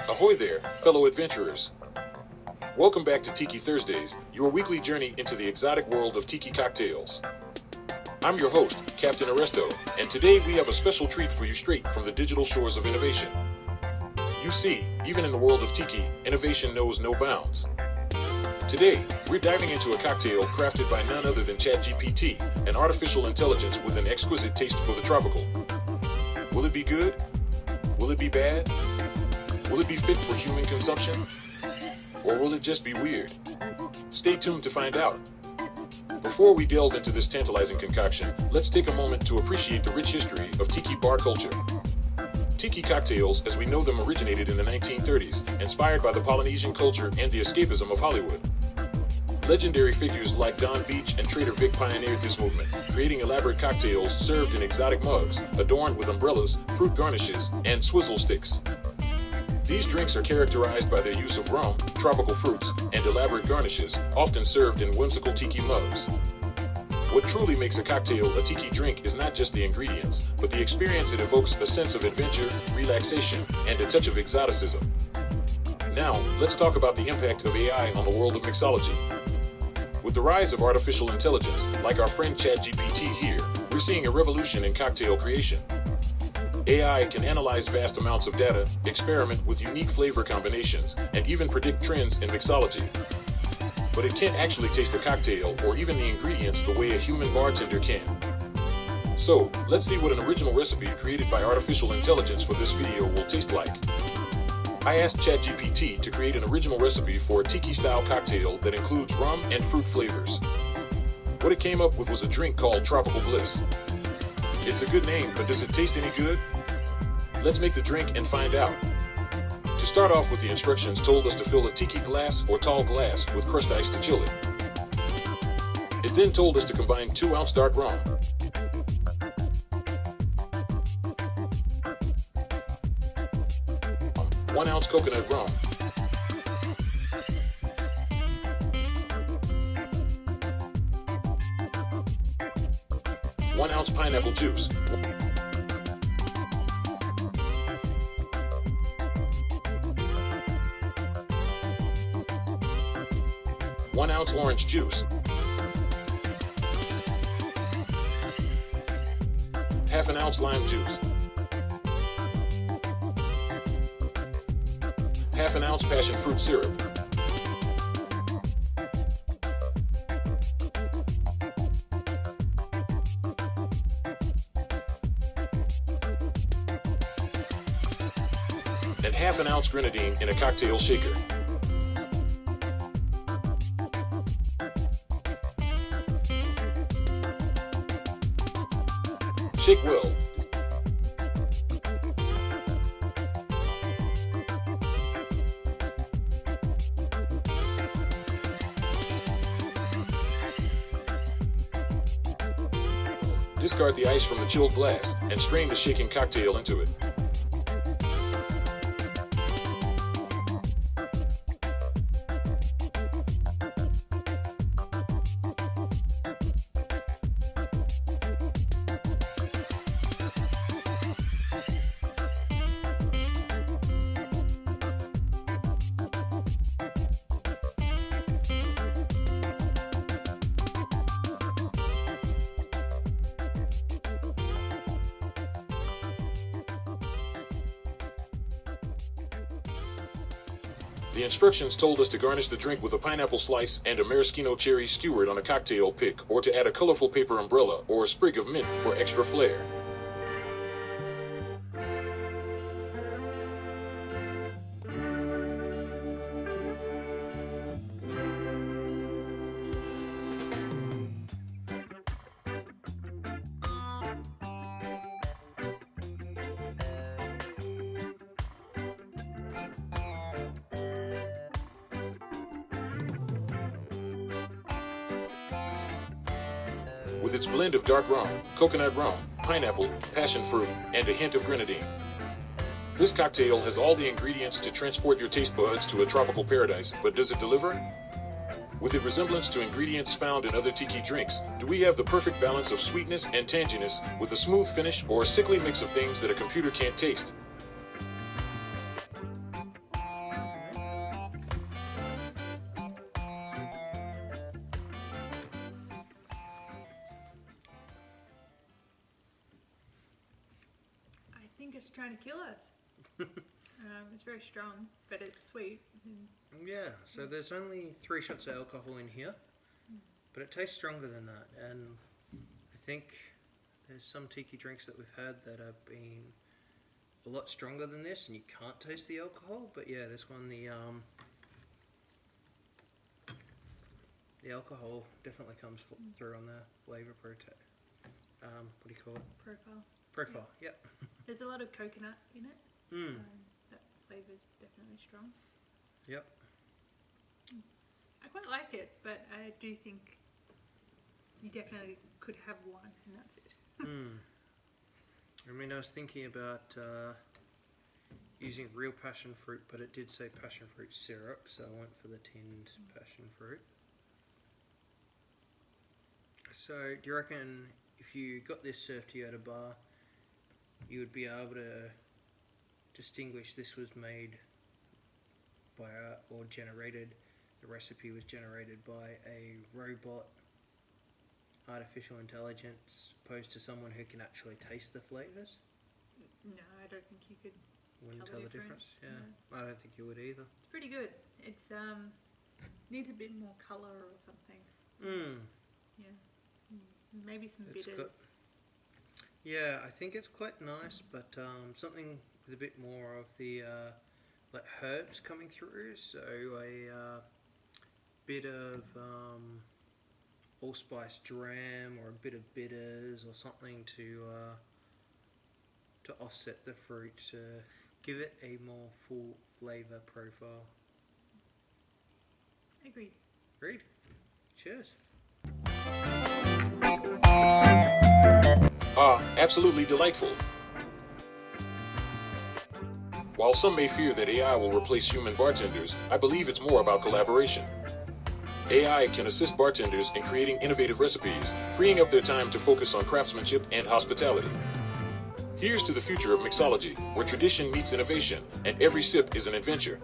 Ahoy there, fellow adventurers. Welcome back to Tiki Thursdays, your weekly journey into the exotic world of tiki cocktails. I'm your host, Captain Arresto, and today we have a special treat for you straight from the digital shores of innovation. You see, even in the world of tiki, innovation knows no bounds. Today, we're diving into a cocktail crafted by none other than Chat GPT, an artificial intelligence with an exquisite taste for the tropical. Will it be good? Will it be bad? Will it be fit for human consumption? Or will it just be weird? Stay tuned to find out. Before we delve into this tantalizing concoction, let's take a moment to appreciate the rich history of tiki bar culture. Tiki cocktails, as we know them, originated in the 1930s, inspired by the Polynesian culture and the escapism of Hollywood. Legendary figures like Don Beach and Trader Vic pioneered this movement, creating elaborate cocktails served in exotic mugs, adorned with umbrellas, fruit garnishes, and swizzle sticks. These drinks are characterized by their use of rum, tropical fruits, and elaborate garnishes, often served in whimsical tiki mugs. What truly makes a cocktail a tiki drink is not just the ingredients, but the experience it evokes: a sense of adventure, relaxation, and a touch of exoticism. Now, let's talk about the impact of AI on the world of mixology. With the rise of artificial intelligence, like our friend Chat GPT here, we're seeing a revolution in cocktail creation. AI can analyze vast amounts of data, experiment with unique flavor combinations, and even predict trends in mixology. But it can't actually taste a cocktail or even the ingredients the way a human bartender can. So, let's see what an original recipe created by artificial intelligence for this video will taste like. I asked ChatGPT to create an original recipe for a tiki-style cocktail that includes rum and fruit flavors. What it came up with was a drink called Tropical Bliss. It's a good name, but does it taste any good? Let's make the drink and find out. To start off with, the instructions told us to fill a tiki glass or tall glass with crushed ice to chill it. It then told us to combine 2-ounce dark rum, 1-ounce coconut rum, 1-ounce pineapple juice, 1-ounce orange juice, half an ounce lime juice, half an ounce passion fruit syrup, and half an ounce grenadine in a cocktail shaker. Shake well. Discard the ice from the chilled glass and strain the shaken cocktail into it. The instructions told us to garnish the drink with a pineapple slice and a maraschino cherry skewered on a cocktail pick, or to add a colorful paper umbrella or a sprig of mint for extra flair. With its blend of dark rum, coconut rum, pineapple, passion fruit, and a hint of grenadine. This cocktail has all the ingredients to transport your taste buds to a tropical paradise, but does it deliver? With a resemblance to ingredients found in other tiki drinks, do we have the perfect balance of sweetness and tanginess with a smooth finish, or a sickly mix of things that a computer can't taste? think it's trying to kill us. It's very strong, but it's sweet. Yeah, so there's only 3 shots of alcohol in here, but it tastes stronger than that. And I think there's some tiki drinks that we've had that have been a lot stronger than this, and you can't taste the alcohol. But yeah, this one, the alcohol definitely comes through on the flavor what do you call it? Profile, yep. There's a lot of coconut in it. That flavour's definitely strong. Yep. I quite like it, but I do think you definitely could have one and that's it. I mean, I was thinking about using real passion fruit, but it did say passion fruit syrup, so I went for the tinned passion fruit. So, do you reckon if you got this served to you at a bar, you would be able to distinguish this was made by or generated, the recipe was generated by a robot, artificial intelligence, opposed to someone who can actually taste the flavours? No, I don't think you could. Wouldn't tell the difference? Yeah, no. I don't think you would either. It's pretty good. It's needs a bit more colour or something. Yeah, maybe some bitters. Yeah, I think it's quite nice, but something with a bit more of the like herbs coming through. So a bit of allspice dram or a bit of bitters or something to offset the fruit, to give it a more full flavour profile. Agreed. Agreed. Cheers. Absolutely delightful. While some may fear that AI will replace human bartenders, I believe it's more about collaboration. AI can assist bartenders in creating innovative recipes, freeing up their time to focus on craftsmanship and hospitality. Here's to the future of mixology, where tradition meets innovation, and every sip is an adventure.